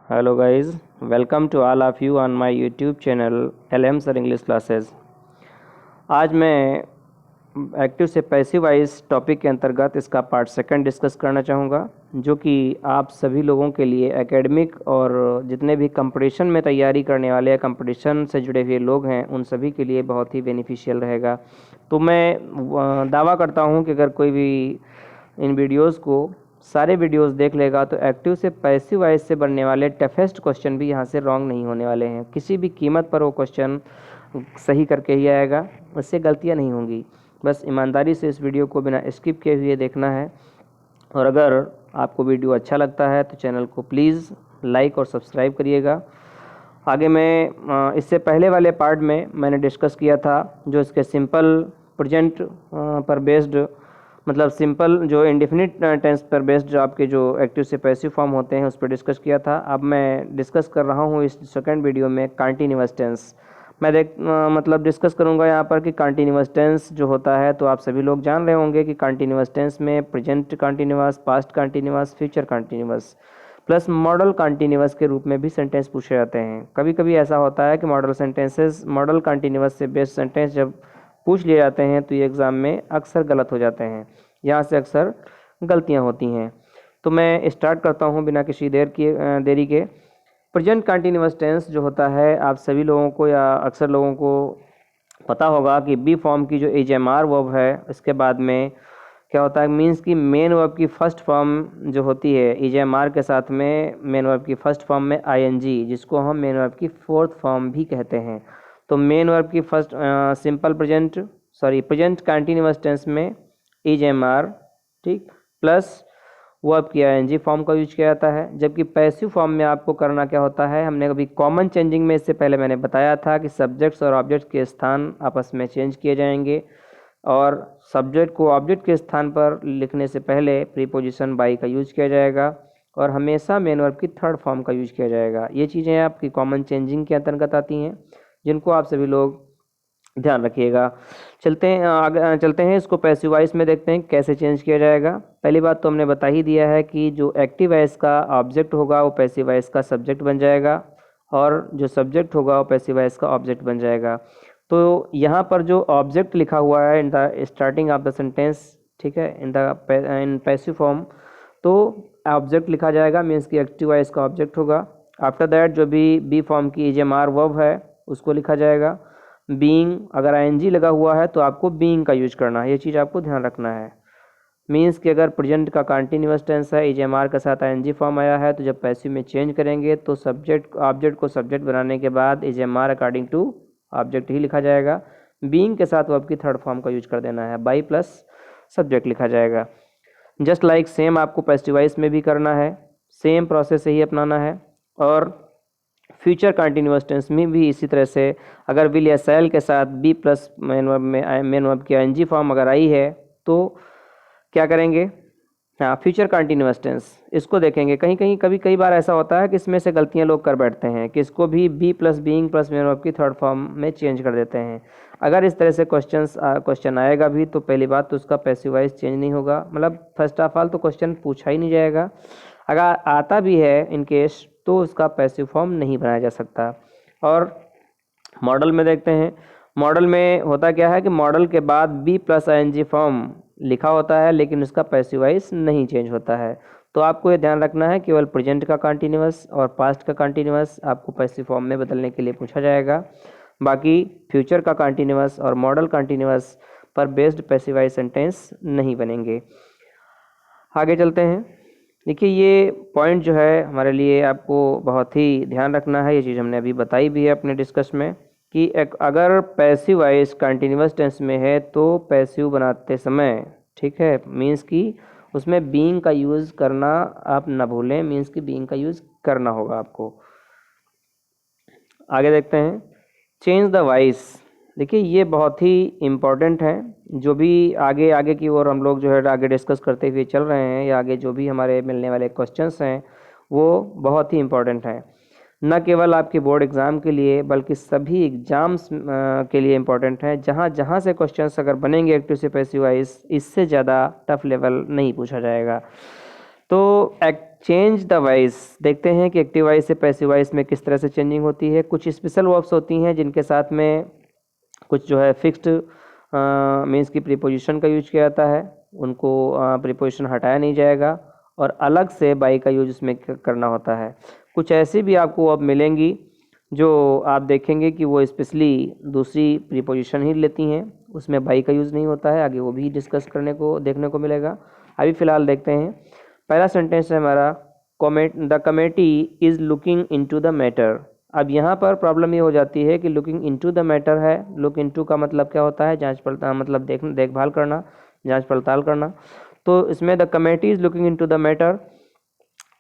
Hello guys, welcome to all of you on my YouTube channel LM Sir English Classes। आज मैं active से passive wise topic के अंतर्गत इसका part second discuss करना चाहूँगा, जो कि आप सभी लोगों के लिए एकेडमिक और जितने भी कंपटीशन में तैयारी करने वाले या कंपटीशन से जुड़े हुए लोग हैं उन सभी के लिए बहुत ही बेनिफिशियल रहेगा। तो मैं दावा करता हूँ कि अगर कोई भी इन वीडियोज़ को सारे वीडियोस देख लेगा तो एक्टिव से पैसिव वाइज से बनने वाले टफेस्ट क्वेश्चन भी यहाँ से रॉन्ग नहीं होने वाले हैं। किसी भी कीमत पर वो क्वेश्चन सही करके ही आएगा, उससे गलतियाँ नहीं होंगी। बस ईमानदारी से इस वीडियो को बिना स्किप किए हुए देखना है। और अगर आपको वीडियो अच्छा लगता है तो चैनल को प्लीज़ लाइक और सब्सक्राइब करिएगा। आगे मैं इससे पहले वाले पार्ट में मैंने डिस्कस किया था जो इसके सिंपल प्रेजेंट पर बेस्ड, मतलब सिंपल जो इंडेफिनिट टेंस पर बेस्ड जो आपके जो एक्टिव से पैसिव फॉर्म होते हैं उस पर डिस्कस किया था। अब मैं डिस्कस कर रहा हूँ इस सेकंड वीडियो में कंटीन्यूअस टेंस। मैं मतलब डिस्कस करूँगा यहाँ पर कि कंटीन्यूअस टेंस जो होता है, तो आप सभी लोग जान रहे होंगे कि कंटीन्यूअस टेंस में present continuous, past continuous, future continuous plus model continuous के रूप में भी सेंटेंस पूछे जाते हैं। कभी कभी ऐसा होता है कि मॉडल कंटीन्यूअस से बेस्ड सेंटेंस जब पूछ लिए जाते हैं तो ये एग्ज़ाम में अक्सर गलत हो जाते हैं, यहाँ से अक्सर गलतियाँ होती हैं। तो मैं स्टार्ट करता हूँ बिना किसी देरी के। प्रेजेंट कंटीन्यूअस टेंस जो होता है, आप सभी लोगों को या अक्सर लोगों को पता होगा कि बी फॉर्म की जो एजएमआर वर्ब है, इसके बाद में क्या होता है, मीन्स की मेन वर्ब की फर्स्ट फॉर्म जो होती है एजएमआर के साथ में मेन वर्ब की फर्स्ट फॉर्म में आईएनजी, जिसको हम मेन वर्ब की फोर्थ फॉर्म भी कहते हैं। तो मेन वर्ब की फर्स्ट प्रेजेंट कंटीन्यूअस टेंस में एजएमआर, ठीक, प्लस वर्ब की आईएनजी फॉर्म का यूज किया जाता है। जबकि पैसिव फॉर्म में आपको करना क्या होता है, हमने कभी कॉमन चेंजिंग में इससे पहले मैंने बताया था कि सब्जेक्ट्स और ऑब्जेक्ट्स के स्थान आपस में चेंज किए जाएंगे और सब्जेक्ट को ऑब्जेक्ट के स्थान पर लिखने से पहले प्रीपोजिशन बाई का यूज किया जाएगा और हमेशा मेन वर्ब की थर्ड फॉर्म का यूज किया जाएगा। ये चीज़ें आपकी कॉमन चेंजिंग के अंतर्गत आती हैं, जिनको आप सभी लोग ध्यान रखिएगा। चलते हैं इसको पैसिव वॉइस में देखते हैं कैसे चेंज किया जाएगा। पहली बात तो हमने बता ही दिया है कि जो एक्टिव वॉइस का ऑब्जेक्ट होगा वो पैसिव वॉइस का सब्जेक्ट बन जाएगा और जो सब्जेक्ट होगा वो पैसिव वॉइस का ऑब्जेक्ट बन जाएगा। तो यहाँ पर जो ऑब्जेक्ट लिखा हुआ है in the starting of the sentence, ठीक है, इन पैसिव फॉर्म, तो ऑब्जेक्ट लिखा जाएगा, मीन्स कि एक्टिव वॉइस का ऑब्जेक्ट होगा। आफ्टर दैट जो भी बी फॉर्म की एजएमआर वर्ब है उसको लिखा जाएगा। बीइंग, अगर आईएनजी लगा हुआ है तो आपको बीइंग का यूज करना है, ये चीज़ आपको ध्यान रखना है। मीन्स कि अगर प्रेजेंट का कंटीन्यूअस टेंस है, एजएमआर के साथ आईएनजी फॉर्म आया है, तो जब पैसिव में चेंज करेंगे तो ऑब्जेक्ट को सब्जेक्ट बनाने के बाद एजएमआर अकॉर्डिंग टू ऑब्जेक्ट ही लिखा जाएगा। बीइंग के साथ वर्ब की थर्ड फॉर्म का यूज कर देना है, बाई प्लस सब्जेक्ट लिखा जाएगा। जस्ट लाइक सेम आपको पैसिव वॉइस में भी करना है, सेम प्रोसेस से ही अपनाना है। और फ्यूचर कंटीन्यूअस टेंस में भी इसी तरह से, अगर विल या शैल के साथ बी प्लस मेन वर्ब की आईएनजी फॉर्म अगर आई है तो क्या करेंगे, हाँ, फ्यूचर कंटीन्यूअस टेंस इसको देखेंगे। कई बार ऐसा होता है कि इसमें से गलतियां लोग कर बैठते हैं कि इसको भी be plus being plus main verb की थर्ड फॉर्म में चेंज कर देते हैं। अगर इस तरह से क्वेश्चन आएगा भी तो पहली बात तो उसका पैसिव वॉइस चेंज नहीं होगा, मतलब फर्स्ट ऑफ ऑल तो क्वेश्चन पूछा ही नहीं जाएगा। अगर आता भी है इन केस तो उसका पैसिव फॉर्म नहीं बनाया जा सकता। और मॉडल में देखते हैं, मॉडल में होता क्या है कि मॉडल के बाद बी प्लस आईएनजी फॉर्म लिखा होता है लेकिन उसका पैसिव वॉइस नहीं चेंज होता है। तो आपको ये ध्यान रखना है केवल प्रेजेंट का कंटीन्यूअस और पास्ट का कंटीन्यूअस आपको पैसिव फॉर्म में बदलने के लिए पूछा जाएगा। बाकी फ्यूचर का कंटीन्यूअस और मॉडल कंटीन्यूअस पर बेस्ड पैसिव वॉइस सेंटेंस नहीं बनेंगे। आगे चलते हैं। देखिए ये पॉइंट जो है हमारे लिए आपको बहुत ही ध्यान रखना है, ये चीज़ हमने अभी बताई भी है अपने डिस्कस में कि अगर पैसिव वॉइस कंटीन्यूअस टेंस में है तो पैसिव बनाते समय, ठीक है, मीन्स कि उसमें बीइंग का यूज़ करना आप ना भूलें, मीन्स कि बीइंग का यूज़ करना होगा आपको। आगे देखते हैं, चेंज द वॉइस। देखिए ये बहुत ही इम्पॉर्टेंट है, जो भी आगे की ओर हम लोग जो है आगे डिस्कस करते हुए चल रहे हैं या आगे जो भी हमारे मिलने वाले क्वेश्चंस हैं वो बहुत ही इम्पॉर्टेंट हैं, न केवल आपके बोर्ड एग्ज़ाम के लिए बल्कि सभी एग्ज़ाम्स के लिए इम्पॉर्टेंट है। जहाँ से क्वेश्चंस अगर बनेंगे एक्टिव से पैसिव वॉइस, इससे ज़्यादा टफ लेवल नहीं पूछा जाएगा। तो चेंज द वॉइस, देखते हैं कि एक्टिव वॉइस से पैसिव वॉइस में किस तरह से चेंजिंग होती है। कुछ स्पेशल वर्ब्स होती हैं जिनके साथ में कुछ जो है फिक्स्ड मीन्स की प्रीपोजिशन का यूज किया जाता है, उनको प्रीपोजिशन हटाया नहीं जाएगा और अलग से बाई का यूज उसमें करना होता है। कुछ ऐसी भी आपको अब मिलेंगी जो आप देखेंगे कि वो स्पेशली दूसरी प्रीपोजिशन ही लेती हैं, उसमें बाई का यूज़ नहीं होता है। आगे वो भी डिस्कस करने को देखने को मिलेगा। अभी फ़िलहाल देखते हैं। पहला सेंटेंस है हमारा, the committee is looking into the matter. अब यहाँ पर प्रॉब्लम ये हो जाती है कि लुकिंग इनटू द मैटर है, लुक इनटू का मतलब क्या होता है, जांच पड़ताल, मतलब देखभाल करना, जांच पड़ताल करना। तो इसमें the committee is looking into the matter.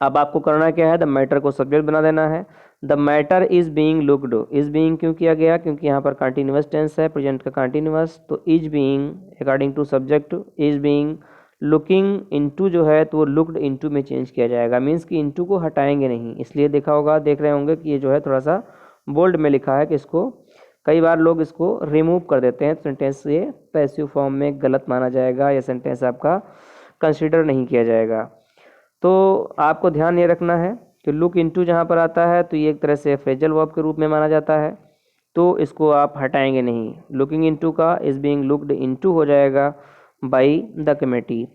अब आपको करना क्या है, द मैटर को सब्जेक्ट बना देना है। The matter is being looked, is being क्यों किया गया, क्योंकि यहाँ पर कंटिन्यूअस टेंस है, प्रेजेंट का कंटिन्यूअस, तो is being according to subject is being. Looking into जो है तो वो लुक्ड इनटू में चेंज किया जाएगा, मीन्स कि इनटू को हटाएंगे नहीं, इसलिए देखा होगा, देख रहे होंगे कि ये जो है थोड़ा सा बोल्ड में लिखा है कि इसको कई बार लोग इसको रिमूव कर देते हैं, सेंटेंस से पैसिव फॉर्म में गलत माना जाएगा या सेंटेंस आपका कंसिडर नहीं किया जाएगा। तो आपको ध्यान ये रखना है कि लुक इनटू जहाँ पर आता है तो ये एक तरह से फ्रेजल वर्ब के रूप में माना जाता है, तो इसको आप हटाएंगे नहीं। लुकिंग इनटू का इज़ बीइंग लुक्ड इनटू हो जाएगा बाई द कमेटी।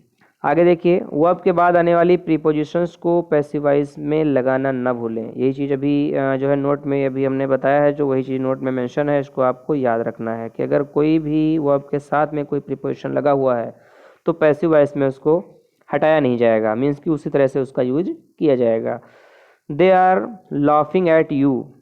आगे देखिए, वर्ब के बाद आने वाली प्रीपोजिशंस को पैसिवाइज में लगाना ना भूलें। यही चीज़ अभी जो है नोट में अभी हमने बताया है, जो वही चीज़ नोट में मेंशन है, इसको आपको याद रखना है कि अगर कोई भी वर्ब के साथ में कोई प्रीपोजिशन लगा हुआ है तो पैसिवाइज में उसको हटाया नहीं जाएगा, मीन्स कि उसी तरह से उसका यूज किया जाएगा। They are laughing at you,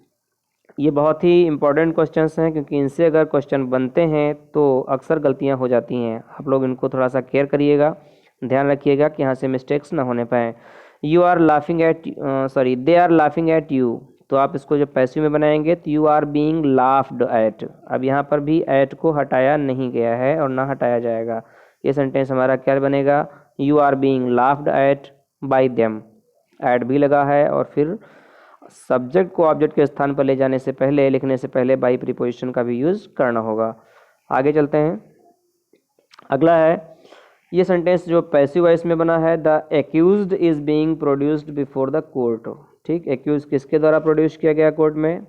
ये बहुत ही इंपॉर्टेंट क्वेश्चंस हैं, क्योंकि इनसे अगर क्वेश्चन बनते हैं तो अक्सर गलतियां हो जाती हैं। आप लोग इनको थोड़ा सा केयर करिएगा, ध्यान रखिएगा कि यहाँ से मिस्टेक्स ना होने पाए। You are laughing at, sorry they are laughing at you, तो आप इसको जब पैसिव में बनाएंगे तो you are being laughed at. अब यहाँ पर भी एट को हटाया नहीं गया है और ना हटाया जाएगा। ये सेंटेंस हमारा क्या बनेगा, you are being laughed at by them. At भी लगा है और फिर सब्जेक्ट को ऑब्जेक्ट के स्थान पर ले जाने से पहले, लिखने से पहले बाई प्रीपोजिशन का भी यूज़ करना होगा। आगे चलते हैं। अगला है, ये सेंटेंस जो पैसिव वॉइस में बना है, the accused is being produced before the court. ठीक, एक्यूज किसके द्वारा प्रोड्यूस किया गया कोर्ट में।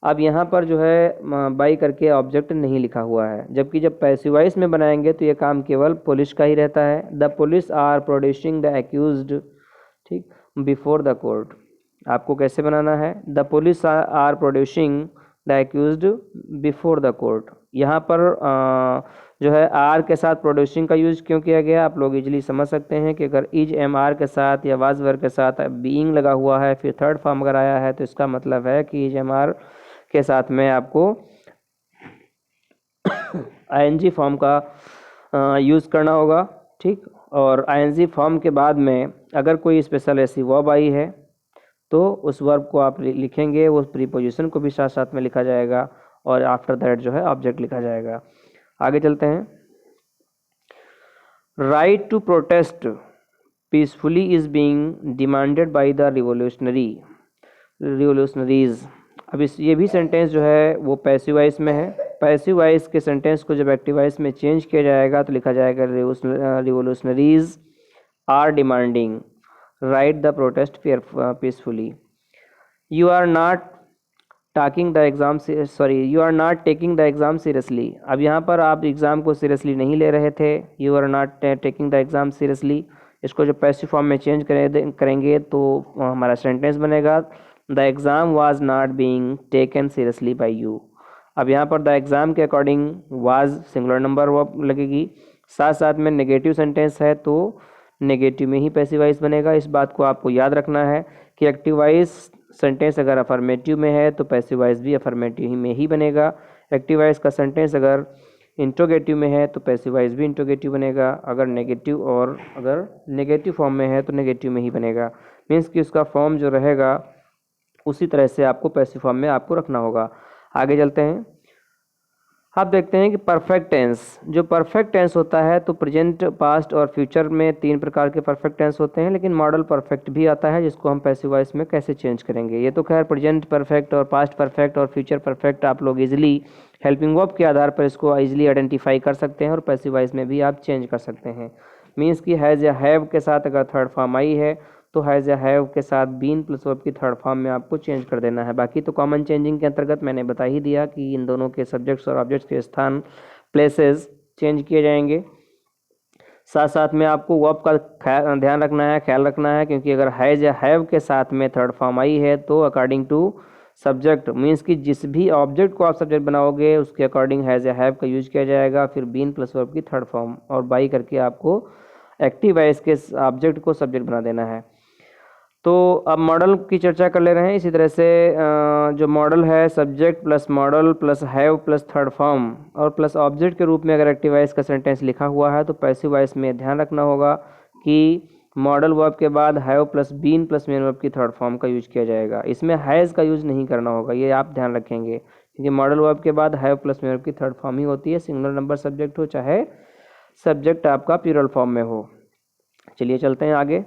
अब यहाँ पर जो है बाई करके ऑब्जेक्ट नहीं लिखा हुआ है, जबकि जब पैसिव वॉइस में बनाएंगे तो ये काम केवल पुलिस का ही रहता है। The police are producing the accused, ठीक, बिफोर द कोर्ट। आपको कैसे बनाना है, the police are producing the accused before the court. यहाँ पर जो है आर के साथ प्रोड्यूसिंग का यूज क्यों किया गया, आप लोग इजीली समझ सकते हैं कि अगर इज एम आर के साथ या वाज वर्ब के साथ बीइंग लगा हुआ है, फिर थर्ड फॉर्म अगर आया है, तो इसका मतलब है कि इज एम आर के साथ में आपको आईएनजी फॉर्म का यूज़ करना होगा। ठीक, और आईएनजी फॉर्म के बाद में अगर कोई स्पेशल ऐसी वर्ब आई है तो उस वर्ब को आप लिखेंगे, उस प्रीपोजिशन को भी साथ साथ में लिखा जाएगा और आफ्टर दैट जो है ऑब्जेक्ट लिखा जाएगा। आगे चलते हैं। Right to protest peacefully is being demanded by the revolutionaries. अब ये भी सेंटेंस जो है वो पैसिव वॉइस में है। पैसिव वॉइस के सेंटेंस को जब एक्टिव वॉइस में चेंज किया जाएगा तो लिखा जाएगा revolutionaries are demanding right the protest peacefully. You are not taking the exam seriously. अब यहाँ पर आप एग्ज़ाम को सीरियसली नहीं ले रहे थे, you are not taking the exam seriously. इसको जब पैसिव फॉर्म में चेंज करेंगे तो हमारा सेंटेंस बनेगा, the exam was not being taken seriously by you. अब यहाँ पर द एग्ज़ाम के according was singular number verb लगेगी, साथ साथ में नेगेटिव सेंटेंस है तो नेगेटिव में ही पैसिव वॉइस बनेगा। इस बात को आपको याद रखना है कि एक्टिव वॉइस सेंटेंस अगर अफर्मेटिव में है तो पैसिव वॉइस भी अफर्मेटिव में ही बनेगा। एक्टिव वॉइस का सेंटेंस अगर इंट्रोगेटिव में है तो पैसिव वॉइस भी इंट्रोगेटिव बनेगा। अगर नेगेटिव फॉर्म में है तो नेगेटिव में ही बनेगा, मीन्स कि उसका फॉर्म जो रहेगा उसी तरह से आपको पैसिव फॉर्म में आपको रखना होगा। आगे चलते हैं। आप देखते हैं कि परफेक्ट टेंस, जो परफेक्ट टेंस होता है तो प्रेजेंट, पास्ट और फ्यूचर में 3 प्रकार के परफेक्ट टेंस होते हैं, लेकिन मॉडल परफेक्ट भी आता है जिसको हम पैसिव वॉइस में कैसे चेंज करेंगे। ये तो खैर प्रेजेंट परफेक्ट और पास्ट परफेक्ट और फ्यूचर परफेक्ट आप लोग इजीली हेल्पिंग वर्ब के आधार पर इसको इजीली आइडेंटिफाई कर सकते हैं और पैसिव वॉइस में भी आप चेंज कर सकते हैं। मीन्स कि हैज़ या हैव के साथ अगर थर्ड फॉर्म आई है तो हैज़ या हैव के साथ बीन प्लस वर्ब की थर्ड फॉर्म में आपको चेंज कर देना है। बाकी तो कॉमन चेंजिंग के अंतर्गत मैंने बता ही दिया कि इन दोनों के सब्जेक्ट्स और ऑब्जेक्ट्स के स्थान प्लेसेस चेंज किए जाएंगे। साथ साथ में आपको वर्ब का ध्यान रखना है, ख्याल रखना है, क्योंकि अगर हैज़ या हैव के साथ में थर्ड फॉर्म आई है तो अकॉर्डिंग टू सब्जेक्ट मीन्स कि जिस भी ऑब्जेक्ट को आप सब्जेक्ट बनाओगे उसके अकॉर्डिंग हैज़ या हैव का यूज किया जाएगा, फिर बीन प्लस वर्ब की थर्ड फॉर्म और बाई करके आपको एक्टिव वॉइस के ऑब्जेक्ट को सब्जेक्ट बना देना है। तो अब मॉडल की चर्चा कर ले रहे हैं। इसी तरह से जो मॉडल है subject plus model plus have plus third form और प्लस ऑब्जेक्ट के रूप में अगर एक्टिव वॉइस का सेंटेंस लिखा हुआ है तो पैसिव वॉइस में ध्यान रखना होगा कि मॉडल वर्ब के बाद have plus been plus main verb की थर्ड फॉर्म का यूज किया जाएगा। इसमें हैज़ का यूज नहीं करना होगा, ये आप ध्यान रखेंगे, क्योंकि मॉडल वर्ब के बाद हैव प्लस मेन वर्ब की थर्ड फॉर्म ही होती है, सिंगुलर नंबर सब्जेक्ट हो चाहे सब्जेक्ट आपका प्लूरल फॉर्म में हो। चलिए चलते हैं आगे।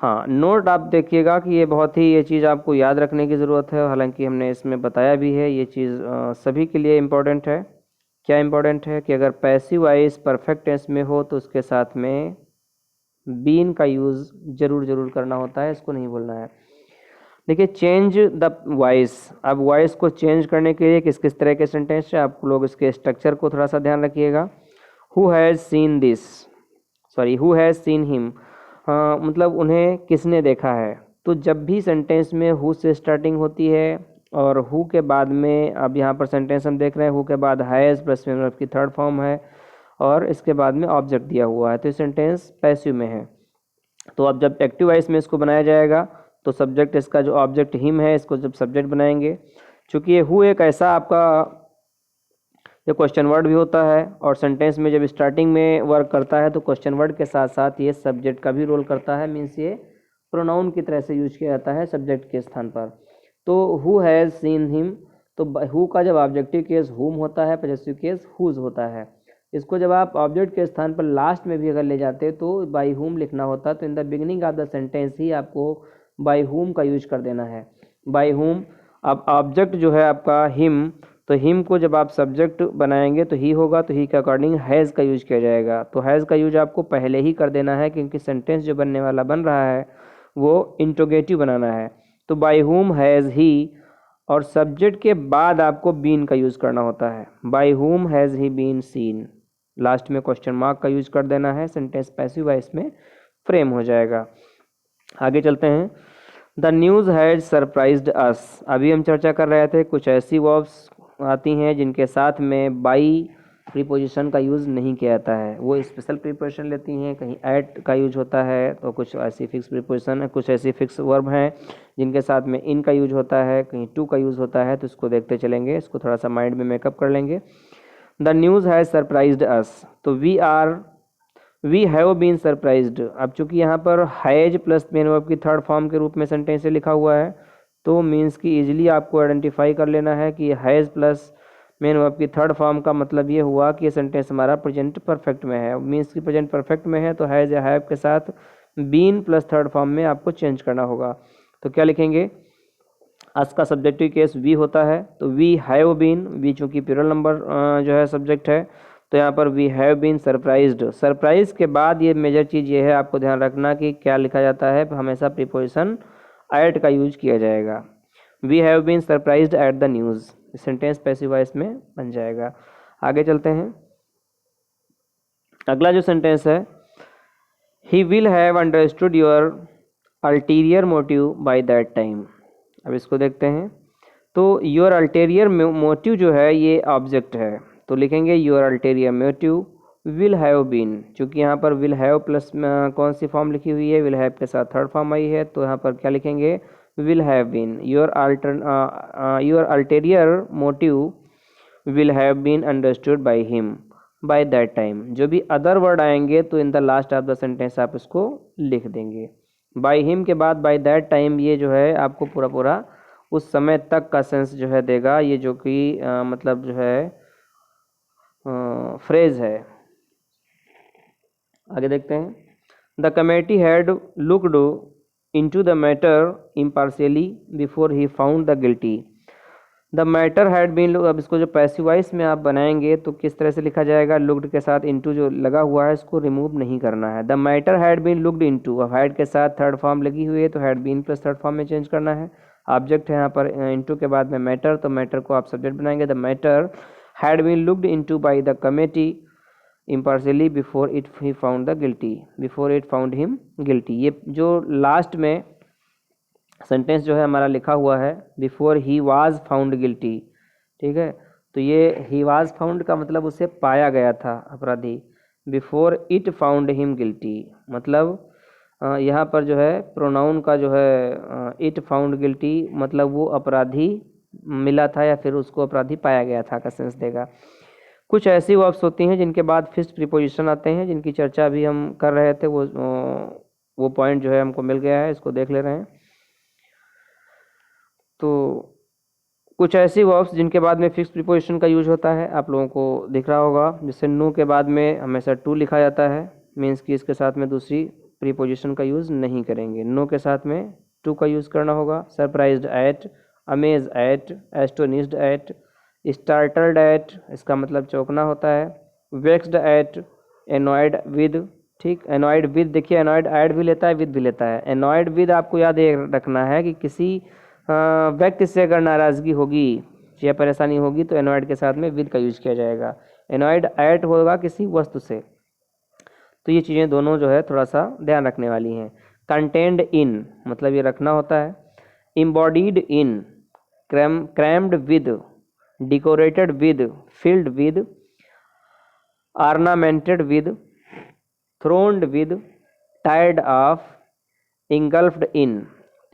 हाँ, नोट आप देखिएगा कि ये बहुत ही ये चीज़ आपको याद रखने की ज़रूरत है, हालांकि हमने इसमें बताया भी है, ये चीज़ सभी के लिए इम्पोर्टेंट है। क्या इम्पोर्टेंट है कि अगर पैसिव वॉइस परफेक्ट टेंस में हो तो उसके साथ में बीन का यूज़ जरूर करना होता है, इसको नहीं भूलना है। देखिए, चेंज द वॉइस, अब वॉइस को चेंज करने के लिए किस किस तरह के सेंटेंस है, आप लोग इसके स्ट्रक्चर को थोड़ा सा ध्यान रखिएगा। Who has seen this, sorry who has seen him, मतलब उन्हें किसने देखा है। तो जब भी सेंटेंस में हु से स्टार्टिंग होती है और हु के बाद में, अब यहाँ पर सेंटेंस हम देख रहे हैं हु के बाद हैज़ प्लस मेन वर्ब की थर्ड फॉर्म है और इसके बाद में ऑब्जेक्ट दिया हुआ है, तो ये सेंटेंस पैसिव में है। तो अब जब एक्टिव वॉइस में इसको बनाया जाएगा तो सब्जेक्ट, इसका जो ऑब्जेक्ट हिम है, इसको जब सब्जेक्ट बनाएंगे, चूँकि ये हु एक ऐसा आपका ये क्वेश्चन वर्ड भी होता है और सेंटेंस में जब स्टार्टिंग में वर्क करता है तो क्वेश्चन वर्ड के साथ साथ ये सब्जेक्ट का भी रोल करता है, मीन्स ये प्रोनाउन की तरह से यूज किया जाता है सब्जेक्ट के स्थान पर। तो हु हैज़ सीन हिम, तो हु का जब ऑब्जेक्टिव केस हुम होता है, पॉजेसिव केस हुज होता है। इसको जब आप ऑब्जेक्ट के स्थान पर लास्ट में भी अगर ले जाते तो बाई हुम लिखना होता, तो in the beginning of the sentence ही आपको बाई हुम का यूज कर देना है, बाई हुम। अब ऑब्जेक्ट जो है आपका हिम, तो हिम को जब आप सब्जेक्ट बनाएंगे तो ही होगा, तो ही के अकॉर्डिंग हैज़ का यूज किया जाएगा। तो हैज़ का यूज आपको पहले ही कर देना है, क्योंकि सेंटेंस जो बनने वाला बन रहा है वो इंट्रोगेटिव बनाना है। तो बाय हुम हैज़ ही, और सब्जेक्ट के बाद आपको बीन का यूज करना होता है, by whom has he been seen, last में क्वेश्चन मार्क का यूज कर देना है, सेंटेंस पैसिव वॉइस में फ्रेम हो जाएगा। आगे चलते हैं। The news has surprised us, अभी हम चर्चा कर रहे थे कुछ ऐसी वर्ब्स आती हैं जिनके साथ में बाई प्रीपोजिशन का यूज़ नहीं किया जाता है, वो स्पेशल प्रीपोजिशन लेती हैं, कहीं ऐट का यूज होता है, तो कुछ ऐसी फिक्स प्रीपोजिशन है, कुछ ऐसी फिक्स वर्ब हैं जिनके साथ में इन का यूज होता है, कहीं टू का यूज होता है, तो इसको देखते चलेंगे, इसको थोड़ा सा माइंड में मेकअप कर लेंगे। द न्यूज़ हैज़ सरप्राइज्ड अस, तो वी हैव बीन सरप्राइज्ड। अब चूंकि यहाँ पर हैज प्लस मेन वर्ब की थर्ड फॉर्म के रूप में सेंटेंस लिखा हुआ है, तो मीन्स कि इजीली आपको आइडेंटिफाई कर लेना है कि हैज़ प्लस मेन वर्ब की थर्ड फॉर्म का मतलब ये हुआ कि ये सेंटेंस हमारा प्रेजेंट परफेक्ट में है। मीन्स कि प्रेजेंट परफेक्ट में है तो हैज़ या हैव के साथ बीन प्लस थर्ड फॉर्म में आपको चेंज करना होगा। तो क्या लिखेंगे, अस का सब्जेक्टिव केस वी होता है, तो वी हैव बीन, वी चूँकि प्लूरल नंबर जो है सब्जेक्ट है, तो यहाँ पर we have been surprised. Surprise के बाद ये मेजर चीज़ ये है, आपको ध्यान रखना कि क्या लिखा जाता है, हमेशा प्रीपोजिशन एट का यूज किया जाएगा। We have been surprised at the news, sentence passive voice में बन जाएगा। आगे चलते हैं। अगला जो सेंटेंस है, he will have understood your ulterior motive by that time. अब इसको देखते हैं। तो योर अल्टीरियर मोटिव जो है ये ऑब्जेक्ट है, तो लिखेंगे your ulterior motive will have been. चूँकि यहाँ पर विल हैव प्लस कौन सी फॉर्म लिखी हुई है, विल हैव के साथ थर्ड फॉर्म आई है, तो यहाँ पर क्या लिखेंगे, will have been your ulterior motive will have been understood by him by that time। जो भी अदर वर्ड आएंगे तो in the last of the sentence आप इसको लिख देंगे। by him के बाद by that time ये जो है आपको पूरा उस समय तक का सेंस जो है देगा, ये जो कि मतलब जो है फ्रेज है। आगे देखते हैं। The committee had looked into the matter impartially before he found the guilty। The matter had been, अब इसको जो पैसिव वॉइस में आप बनाएंगे तो किस तरह से लिखा जाएगा, लुक्ड के साथ इनटू जो लगा हुआ है इसको रिमूव नहीं करना है। The matter had been looked into, अब हैड के साथ थर्ड फॉर्म लगी हुई है तो had been plus third form में चेंज करना है। ऑब्जेक्ट है यहाँ पर इनटू के बाद में मैटर, तो मैटर को आप सब्जेक्ट बनाएंगे। The matter had been looked into by the committee impartially before it he found the guilty, before it found him guilty। ये जो लास्ट में सेंटेंस जो है हमारा लिखा हुआ है before he was found guilty, ठीक है, तो ये ही वाज फाउंड का मतलब उसे पाया गया था अपराधी। Before it found him guilty मतलब यहाँ पर जो है प्रोनाउन का जो है इट फाउंड गिल्टी मतलब वो अपराधी मिला था या फिर उसको अपराधी पाया गया था का सेंस देगा। कुछ ऐसी वर्ब्स होती हैं जिनके बाद फिक्स्ड प्रीपोजिशन आते हैं, जिनकी चर्चा अभी हम कर रहे थे, वो पॉइंट जो है हमको मिल गया है, इसको देख ले रहे हैं। तो कुछ ऐसी वर्ब्स जिनके बाद में फिक्स्ड प्रीपोजिशन का यूज होता है, आप लोगों को दिख रहा होगा, जैसे नो के बाद में हमेशा टू लिखा जाता है, मीन्स कि इसके साथ में दूसरी प्रीपोजिशन का यूज़ नहीं करेंगे, नो के साथ में टू का यूज़ करना होगा। Surprised at, amaze at, astonished at, startled at, इसका मतलब चौंकना होता है। वेक्स्ड एट, एनॉयड विद, ठीक, एनॉयड विद, देखिए एनॉयड ऐड भी लेता है विद भी लेता है। एनॉयड विद आपको याद रखना है कि किसी व्यक्ति से अगर नाराज़गी होगी या परेशानी होगी तो एनॉयड के साथ में विद का यूज किया जाएगा। एनॉयड एट होगा किसी वस्तु से, तो ये चीज़ें दोनों जो है थोड़ा सा ध्यान रखने वाली हैं। कंटेंड इन मतलब ये रखना होता है। Embodied in, crammed with, decorated with, filled with, ornamented with, throned with, tied of, engulfed in।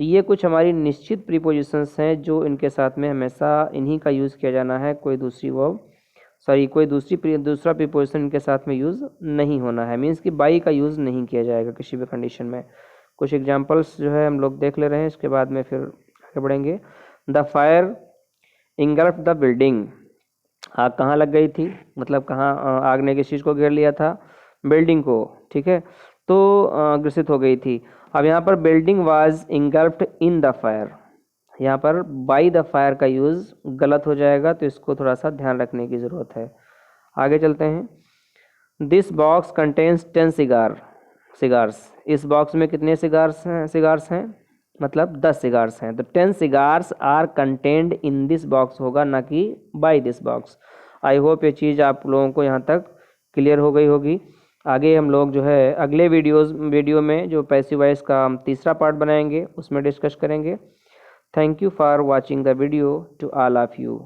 तो ये कुछ हमारी निश्चित प्रीपोजिशंस हैं जो इनके साथ में हमेशा इन्हीं का यूज़ किया जाना है, कोई दूसरा प्रीपोजिशन इनके साथ में यूज़ नहीं होना है, मीन्स कि बाई का यूज़ नहीं किया जाएगा किसी भी कंडीशन में। कुछ एग्जांपल्स जो है हम लोग देख ले रहे हैं, इसके बाद में फिर आगे बढ़ेंगे। The fire engulf the building, आग कहाँ लग गई थी मतलब कहाँ आग ने किस चीज़ को घेर लिया था, बिल्डिंग को, ठीक है, तो ग्रसित हो गई थी। अब यहाँ पर building was engulfed in the fire, यहाँ पर बाय द फायर का यूज़ गलत हो जाएगा, तो इसको थोड़ा सा ध्यान रखने की ज़रूरत है। आगे चलते हैं। दिस बॉक्स कंटेन्स 10 सिगार्स, इस बॉक्स में कितने सिगार्स हैं मतलब 10 सिगार्स हैं, तो 10 cigars are contained in this box होगा, ना कि by this box. I hope ये चीज़ आप लोगों को यहाँ तक क्लियर हो गई होगी। आगे हम लोग जो है अगले वीडियो में जो पैसिव वॉइस का हम तीसरा पार्ट बनाएंगे उसमें डिस्कस करेंगे। Thank you for watching the video to all of you.